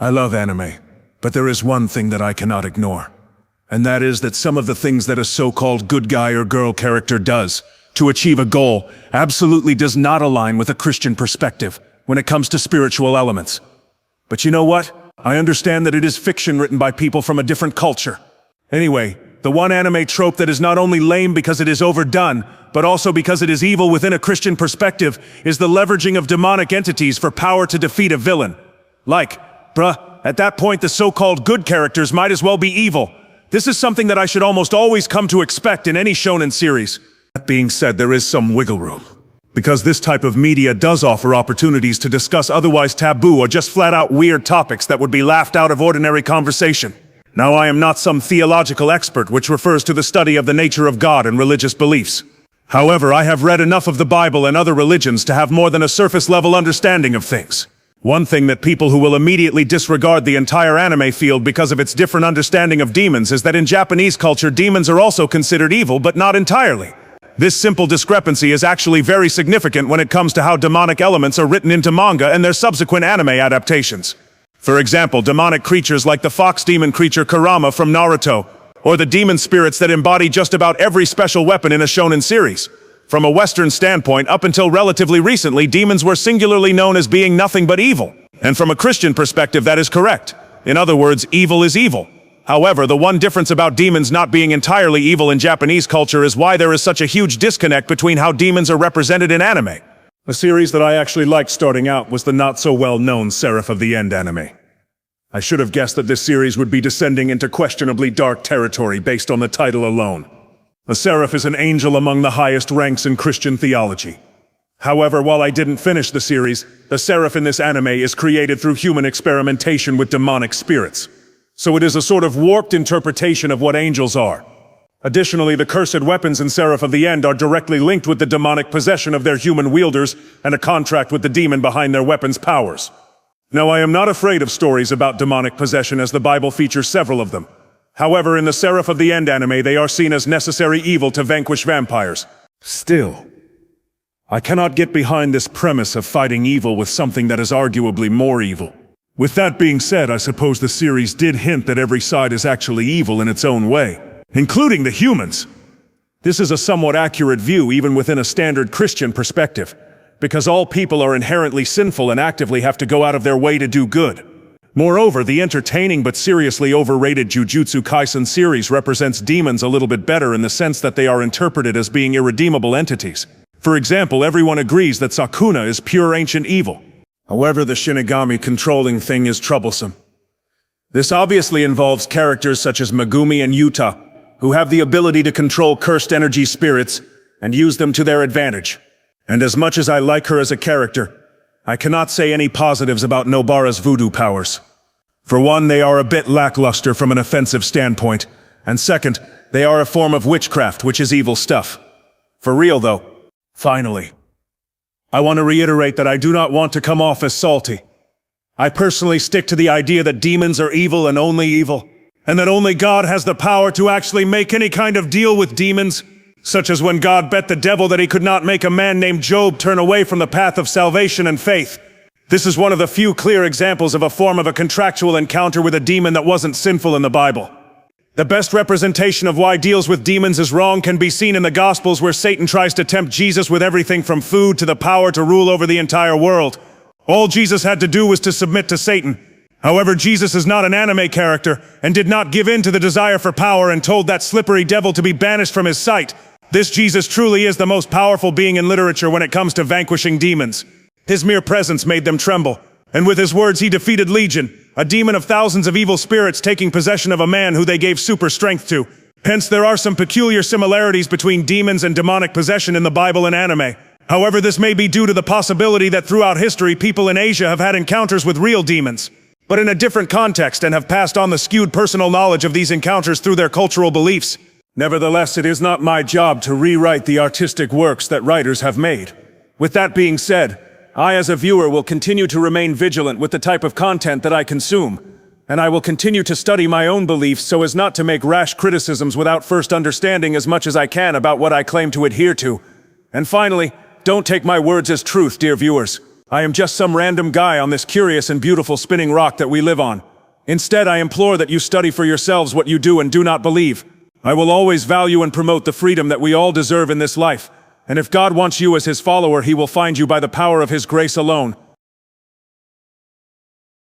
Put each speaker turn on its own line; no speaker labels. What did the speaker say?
I love anime, but there is one thing that I cannot ignore. And that is that some of the things that a so-called good guy or girl character does to achieve a goal absolutely does not align with a Christian perspective when it comes to spiritual elements. But you know what? I understand that it is fiction written by people from a different culture. Anyway, the one anime trope that is not only lame because it is overdone, but also because it is evil within a Christian perspective, is the leveraging of demonic entities for power to defeat a villain. At that point the so-called good characters might as well be evil. This is something that I should almost always come to expect in any shonen series. That being said, there is some wiggle room, because this type of media does offer opportunities to discuss otherwise taboo or just flat-out weird topics that would be laughed out of ordinary conversation. Now, I am not some theological expert which refers to the study of the nature of God and religious beliefs. However, I have read enough of the Bible and other religions to have more than a surface-level understanding of things. One thing that people who will immediately disregard the entire anime field because of its different understanding of demons is that in Japanese culture, demons are also considered evil, but not entirely. This simple discrepancy is actually very significant when it comes to how demonic elements are written into manga and their subsequent anime adaptations. For example, demonic creatures like the fox demon creature Kurama from Naruto, or the demon spirits that embody just about every special weapon in a shonen series. From a Western standpoint, up until relatively recently, demons were singularly known as being nothing but evil. And from a Christian perspective, that is correct. In other words, evil is evil. However, the one difference about demons not being entirely evil in Japanese culture is why there is such a huge disconnect between how demons are represented in anime. A series that I actually liked starting out was the not-so-well-known Seraph of the End anime. I should have guessed that this series would be descending into questionably dark territory based on the title alone. A seraph is an angel among the highest ranks in Christian theology. However, while I didn't finish the series, the seraph in this anime is created through human experimentation with demonic spirits. So it is a sort of warped interpretation of what angels are. Additionally, the cursed weapons in Seraph of the End are directly linked with the demonic possession of their human wielders and a contract with the demon behind their weapons' powers. Now, I am not afraid of stories about demonic possession, as the Bible features several of them. However, in the Seraph of the End anime, they are seen as necessary evil to vanquish vampires. Still, I cannot get behind this premise of fighting evil with something that is arguably more evil. With that being said, I suppose the series did hint that every side is actually evil in its own way, including the humans. This is a somewhat accurate view even within a standard Christian perspective, because all people are inherently sinful and actively have to go out of their way to do good. Moreover, the entertaining but seriously overrated Jujutsu Kaisen series represents demons a little bit better in the sense that they are interpreted as being irredeemable entities. For example, everyone agrees that Sukuna is pure ancient evil. However, the Shinigami controlling thing is troublesome. This obviously involves characters such as Megumi and Yuta, who have the ability to control cursed energy spirits and use them to their advantage. And as much as I like her as a character, I cannot say any positives about Nobara's voodoo powers. For one, they are a bit lackluster from an offensive standpoint, and second, they are a form of witchcraft, which is evil stuff. For real though, finally, I want to reiterate that I do not want to come off as salty. I personally stick to the idea that demons are evil and only evil, and that only God has the power to actually make any kind of deal with demons, such as when God bet the devil that he could not make a man named Job turn away from the path of salvation and faith. This is one of the few clear examples of a form of a contractual encounter with a demon that wasn't sinful in the Bible. The best representation of why deals with demons is wrong can be seen in the Gospels, where Satan tries to tempt Jesus with everything from food to the power to rule over the entire world. All Jesus had to do was to submit to Satan. However, Jesus is not an anime character and did not give in to the desire for power and told that slippery devil to be banished from his sight. This Jesus truly is the most powerful being in literature when it comes to vanquishing demons. His mere presence made them tremble, and with his words he defeated Legion, a demon of thousands of evil spirits taking possession of a man who they gave super strength to. Hence, there are some peculiar similarities between demons and demonic possession in the Bible and anime. However, this may be due to the possibility that throughout history people in Asia have had encounters with real demons, but in a different context, and have passed on the skewed personal knowledge of these encounters through their cultural beliefs. Nevertheless, it is not my job to rewrite the artistic works that writers have made. With that being said, I as a viewer will continue to remain vigilant with the type of content that I consume, and I will continue to study my own beliefs so as not to make rash criticisms without first understanding as much as I can about what I claim to adhere to. And finally, don't take my words as truth, dear viewers. I am just some random guy on this curious and beautiful spinning rock that we live on. Instead, I implore that you study for yourselves what you do and do not believe. I will always value and promote the freedom that we all deserve in this life. And if God wants you as his follower, he will find you by the power of his grace alone.